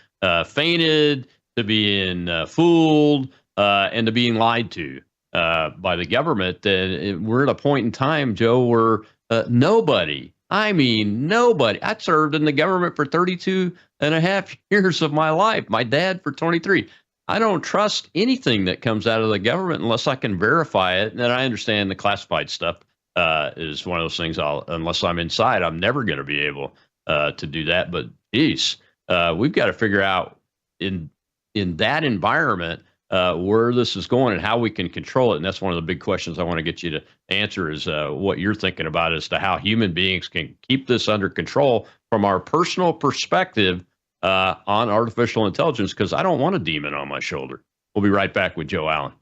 feigted, to being fooled, and to being lied to by the government. We're at a point in time, Joe, where nobody, I served in the government for 32 and a half years of my life. My dad for 23. I don't trust anything that comes out of the government unless I can verify it. And I understand the classified stuff is one of those things unless I'm inside, I'm never going to be able to do that. But geez, we've got to figure out in that environment where this is going and how we can control it. And that's one of the big questions I want to get you to answer is what you're thinking about as to how human beings can keep this under control from our personal perspective on artificial intelligence, because I don't want a demon on my shoulder. We'll be right back with Joe Allen.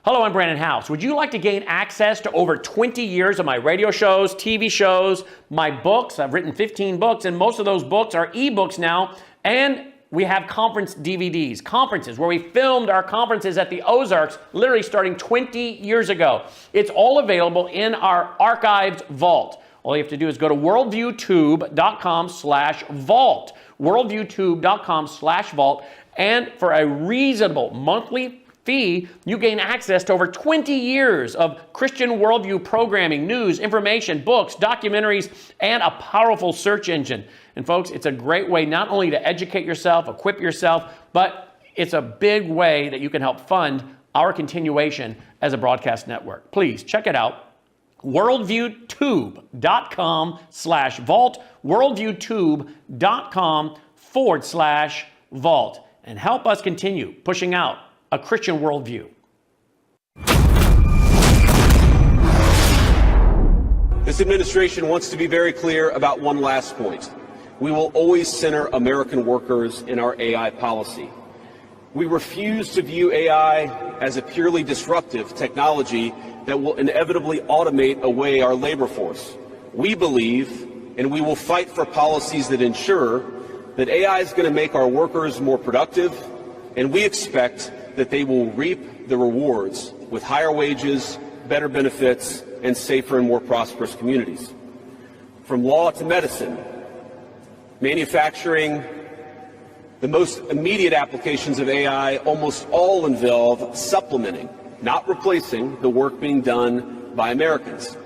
Hello, I'm Brandon House. Would you like to gain access to over 20 years of my radio shows, TV shows, my books? I've written 15 books, and most of those books are ebooks now. And we have conference DVDs, conferences where we filmed our conferences at the Ozarks, literally starting 20 years ago. It's all available in our archived vault. All you have to do is go to worldviewtube.com/vault, worldviewtube.com/vault, and for a reasonable monthly fee, you gain access to over 20 years of Christian worldview programming, news, information, books, documentaries, and a powerful search engine. And folks, it's a great way not only to educate yourself, equip yourself, but it's a big way that you can help fund our continuation as a broadcast network. Please check it out. worldviewtube.com/vault, worldviewtube.com/vault, and help us continue pushing out a Christian worldview. This administration wants to be very clear about one last point. We will always center American workers in our AI policy. We refuse to view AI as a purely disruptive technology that will inevitably automate away our labor force. We believe, and we will fight for policies that ensure that AI is going to make our workers more productive, and we expect that they will reap the rewards with higher wages, better benefits, and safer and more prosperous communities. From law to medicine, manufacturing, the most immediate applications of AI almost all involve supplementing, not replacing, the work being done by Americans.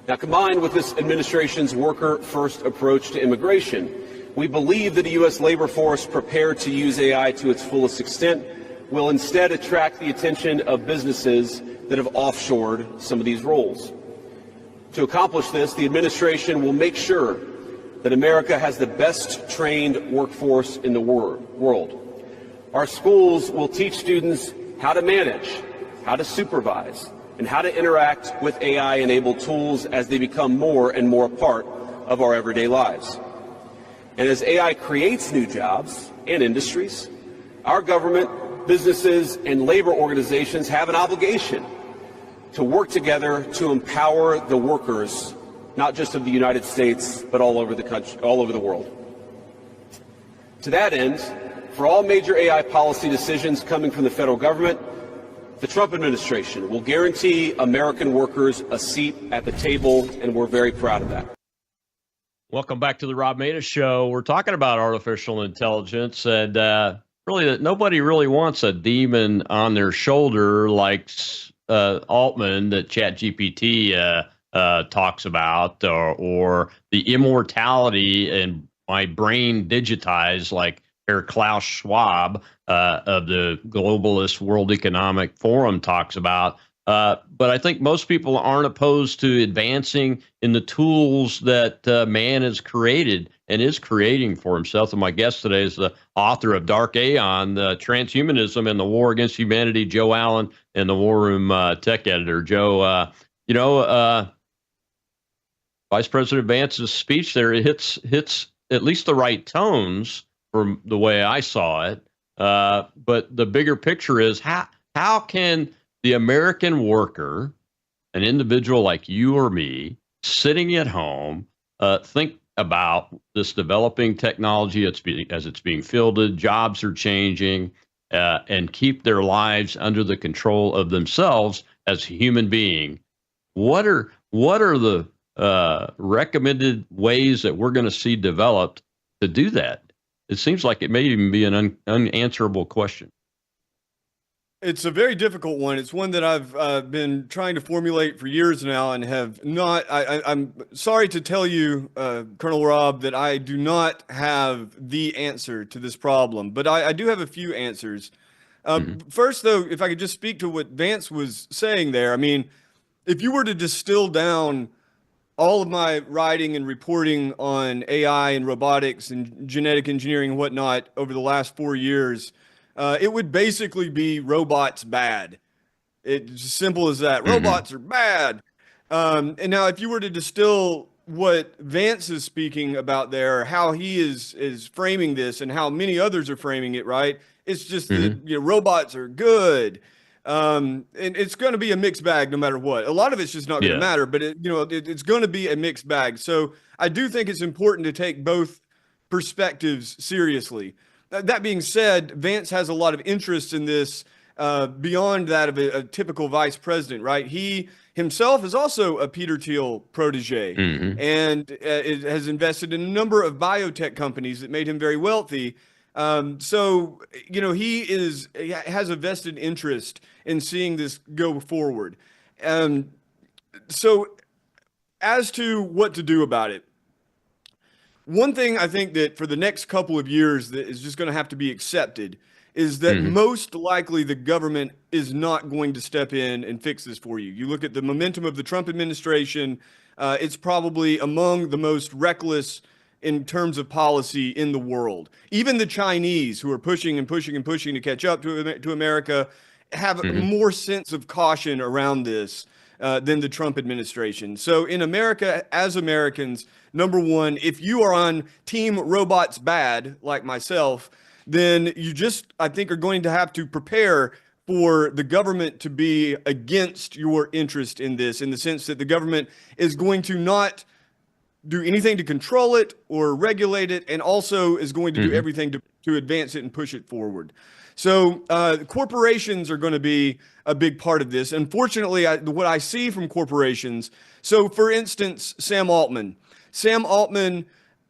Now, combined with this administration's worker-first approach to immigration, we believe that the U.S. labor force prepared to use AI to its fullest extent will instead attract the attention of businesses that have offshored some of these roles. To accomplish this, the administration will make sure that America has the best trained workforce in the world. Our schools will teach students how to manage, how to supervise, and how to interact with AI-enabled tools as they become more and more a part of our everyday lives. And as AI creates new jobs and industries, our government, businesses, and labor organizations have an obligation to work together to empower the workers, not just of the United States, but all over the country, all over the world. To that end, for all major AI policy decisions coming from the federal government, The Trump administration will guarantee American workers a seat at the table, and we're very proud of that. Welcome back to the Rob Maness Show. We're talking about artificial intelligence, and really, that nobody really wants a demon on their shoulder like Altman that ChatGPT talks about, or the immortality and my brain digitized like Herr Klaus Schwab of the globalist World Economic Forum talks about. But I think most people aren't opposed to advancing in the tools that man has created and is creating for himself. And my guest today is the author of Dark Aeon, Transhumanism and the War Against Humanity, Joe Allen, and the War Room tech editor. Joe, Vice President Vance's speech there, it hits at least the right tones from the way I saw it. But the bigger picture is how can the American worker, an individual like you or me, sitting at home, think about this developing technology as it's being fielded, jobs are changing, and keep their lives under the control of themselves as a human being. What are the recommended ways that we're going to see developed to do that? It seems like it may even be an unanswerable question. It's a very difficult one. It's one that I've been trying to formulate for years now and have not. I'm sorry to tell you, Colonel Rob, that I do not have the answer to this problem, but I do have a few answers. First, though, if I could just speak to what Vance was saying there. I mean, if you were to distill down all of my writing and reporting on AI and robotics and genetic engineering and whatnot over the last 4 years, it would basically be robots bad. It's as simple as that. Robots are bad. And now if you were to distill what Vance is speaking about there, how he is framing this and how many others are framing it, right? It's just that robots are good. And it's going to be a mixed bag no matter what. A lot of it's just not going to matter, but it's going to be a mixed bag. So I do think it's important to take both perspectives seriously. That being said, Vance has a lot of interest in this beyond that of a typical vice president, right? He himself is also a Peter Thiel protege and has invested in a number of biotech companies that made him very wealthy. So, he has a vested interest in seeing this go forward. So as to what to do about it, one thing I think that for the next couple of years that is just going to have to be accepted is that most likely the government is not going to step in and fix this for you. You look at the momentum of the Trump administration, it's probably among the most reckless in terms of policy in the world. Even the Chinese, who are pushing and pushing and pushing to catch up to America, have more sense of caution around this than the Trump administration. So in America, as Americans, number one, if you are on Team Robots Bad, like myself, then you just, I think, are going to have to prepare for the government to be against your interest in this, in the sense that the government is going to not do anything to control it or regulate it, and also is going to do everything to advance it and push it forward. So corporations are going to be a big part of this. Unfortunately, what I see from corporations, so for instance, Sam Altman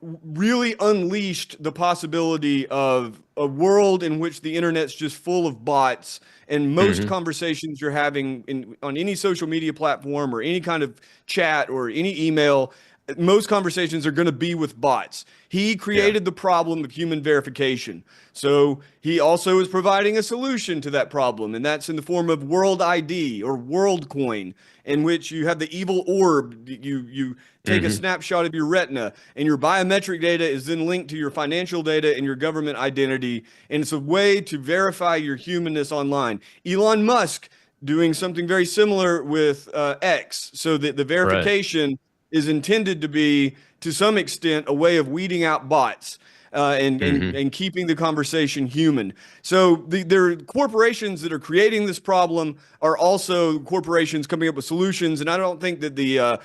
really unleashed the possibility of a world in which the internet's just full of bots, and most conversations you're having on any social media platform or any kind of chat or any email, most conversations are going to be with bots. He created the problem of human verification. So he also is providing a solution to that problem, and that's in the form of World ID or WorldCoin, in which you have the evil orb. You take a snapshot of your retina, and your biometric data is then linked to your financial data and your government identity, and it's a way to verify your humanness online. Elon Musk doing something very similar with X, so that the verification is intended to be, to some extent, a way of weeding out bots and keeping the conversation human. So there are corporations that are creating this problem, are also corporations coming up with solutions. And I don't think that the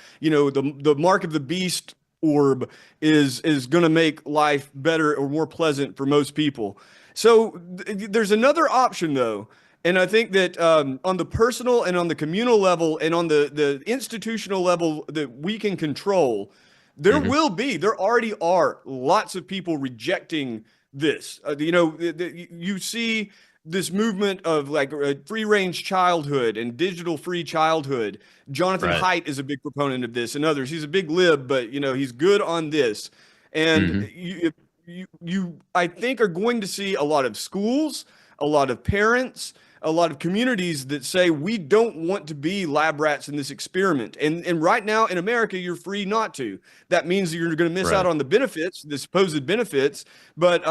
mark of the beast orb is going to make life better or more pleasant for most people. So there's another option, though. And I think that on the personal and on the communal level and on the institutional level that we can control, there already are lots of people rejecting this. You see this movement of like free range childhood and digital free childhood. Jonathan Right. Haidt is a big proponent of this, and others. He's a big lib, but he's good on this. And you I think are going to see a lot of schools, a lot of parents, a lot of communities that say we don't want to be lab rats in this experiment. And right now in America, you're free not to. That means you're going to miss out on the benefits, the supposed benefits, but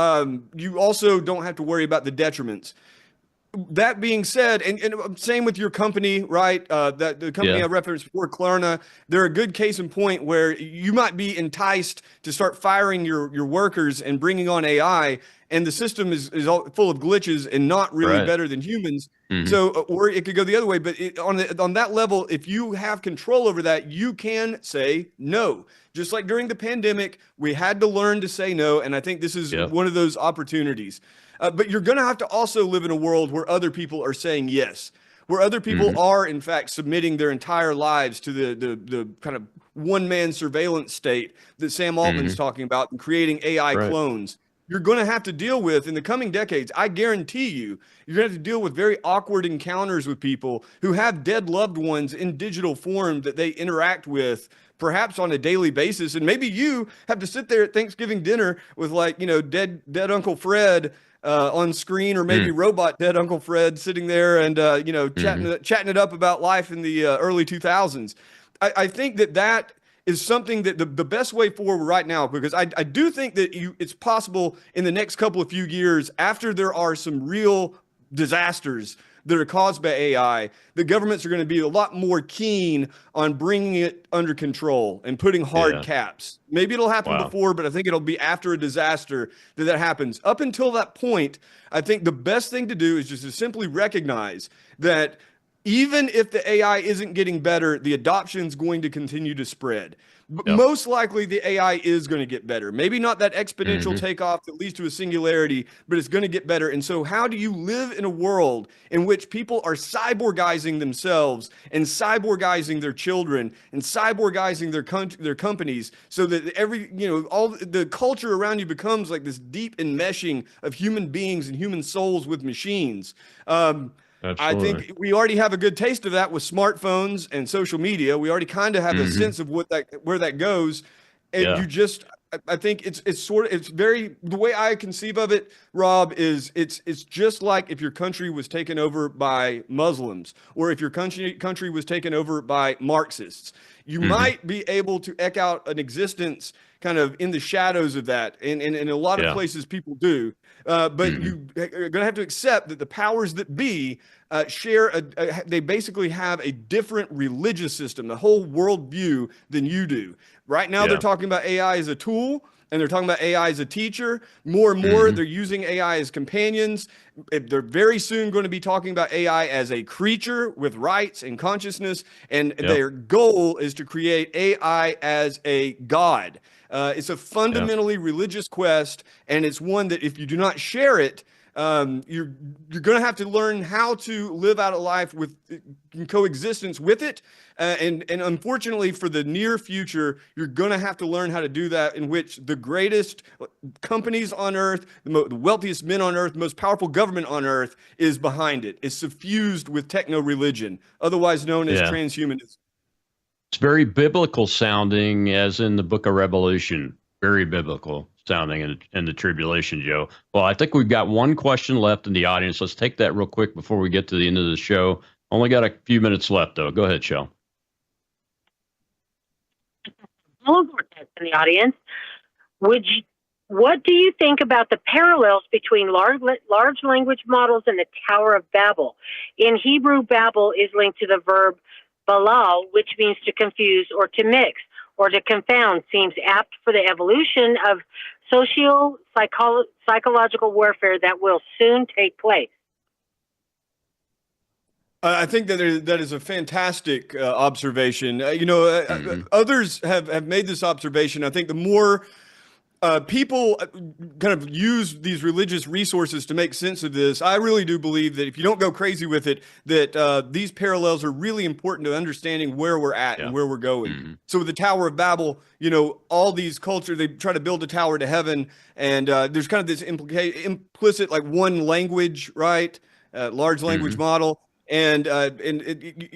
you also don't have to worry about the detriments. That being said, and same with your company, right? That the company I referenced before, Klarna, they're a good case in point where you might be enticed to start firing your workers and bringing on AI, and the system is all full of glitches and not really better than humans. So, or it could go the other way. But on that level, if you have control over that, you can say no. Just like during the pandemic, we had to learn to say no, and I think this is one of those opportunities. But you're going to have to also live in a world where other people are saying yes, where other people are, in fact, submitting their entire lives to the kind of one-man surveillance state that Sam Altman's talking about and creating AI clones. You're going to have to deal with in the coming decades. I guarantee you're going to have to deal with very awkward encounters with people who have dead loved ones in digital form that they interact with perhaps on a daily basis. And maybe you have to sit there at Thanksgiving dinner with dead Uncle Fred on screen, or maybe robot dead Uncle Fred sitting there and chatting it up about life in the early 2000s. I think that is something that the best way forward right now, because I do think that it's possible in the next couple of few years, after there are some real disasters that are caused by AI, the governments are going to be a lot more keen on bringing it under control and putting hard caps. Maybe it'll happen before, but I think it'll be after a disaster that happens. Up until that point, I think the best thing to do is just to simply recognize that even if the AI isn't getting better, the adoption is going to continue to spread. But most likely the AI is going to get better. Maybe not that exponential takeoff that leads to a singularity, but it's going to get better. And so how do you live in a world in which people are cyborgizing themselves and cyborgizing their children and cyborgizing their companies, so that all the culture around you becomes like this deep enmeshing of human beings and human souls with machines? I think we already have a good taste of that with smartphones and social media. We already kind of have a sense of where that goes. And I think it's very, the way I conceive of it, Rob, is it's just like if your country was taken over by Muslims, or if your country was taken over by Marxists. You might be able to eke out an existence kind of in the shadows of that. And in a lot of places people do. But you are going to have to accept that the powers that be they basically have a different religious system, the whole worldview than you do. Right now, they're talking about AI as a tool, and they're talking about AI as a teacher. More and more, they're using AI as companions. They're very soon going to be talking about AI as a creature with rights and consciousness, and their goal is to create AI as a god. It's a fundamentally religious quest, and it's one that if you do not share it, you're going to have to learn how to live out a life with coexistence with it. And unfortunately, for the near future, you're going to have to learn how to do that, in which the greatest companies on earth, the wealthiest men on earth, the most powerful government on earth is behind it. It's suffused with techno-religion, otherwise known as transhumanism. It's very biblical sounding, as in the book of Revelation. Very biblical sounding in the tribulation, Joe. Well, I think we've got one question left in the audience. Let's take that real quick before we get to the end of the show. Only got a few minutes left, though. Go ahead, Shell. Hello, Vortex in the audience. What do you think about the parallels between large language models and the Tower of Babel? In Hebrew, Babel is linked to the verb balal, which means to confuse or to mix or to confound. Seems apt for the evolution of psychological warfare that will soon take place. I think that is a fantastic observation. Others have made this observation. I think the more people kind of use these religious resources to make sense of this. I really do believe that if you don't go crazy with it, that these parallels are really important to understanding where we're at and where we're going. So with the Tower of Babel, all these cultures, they try to build a tower to heaven, and there's kind of this implicit like one language, right? Large language model. And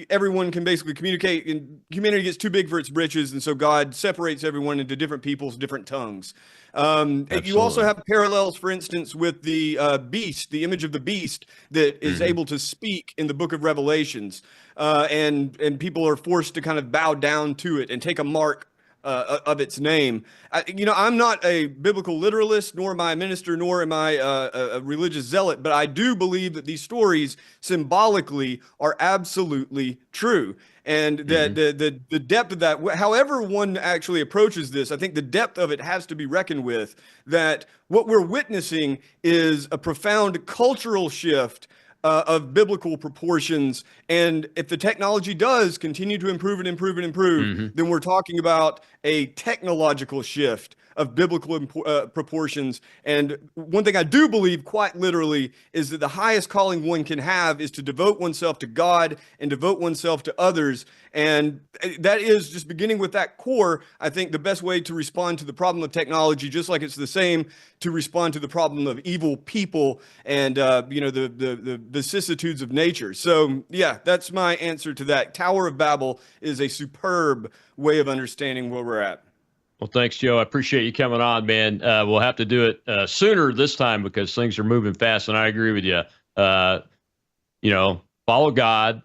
everyone can basically communicate, and humanity gets too big for its britches, and so God separates everyone into different peoples, different tongues. You also have parallels, for instance, with the beast, the image of the beast that is able to speak in the book of Revelations, and people are forced to kind of bow down to it and take a mark of its name. I'm not a biblical literalist, nor am I a minister, nor am I a religious zealot, but I do believe that these stories symbolically are absolutely true. And that the depth of that, however one actually approaches this, I think the depth of it has to be reckoned with, that what we're witnessing is a profound cultural shift of biblical proportions. And if the technology does continue to improve and improve and improve, then we're talking about a technological shift of biblical proportions. And one thing I do believe quite literally is that the highest calling one can have is to devote oneself to God and devote oneself to others. And that is just beginning with that core. I think the best way to respond to the problem of technology, just like it's the same to respond to the problem of evil people and the vicissitudes of nature. So yeah, that's my answer to that. Tower of Babel is a superb way of understanding where we're at. Well, thanks, Joe. I appreciate you coming on, man. We'll have to do it sooner this time because things are moving fast, and I agree with you. Follow God,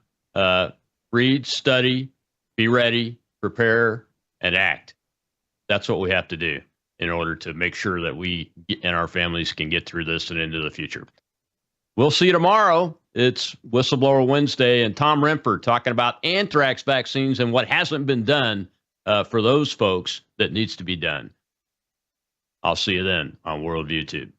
read, study, be ready, prepare, and act. That's what we have to do in order to make sure that we and our families can get through this and into the future. We'll see you tomorrow. It's Whistleblower Wednesday, and Tom Renford talking about anthrax vaccines and what hasn't been done for those folks that needs to be done. I'll see you then on Worldview Tube.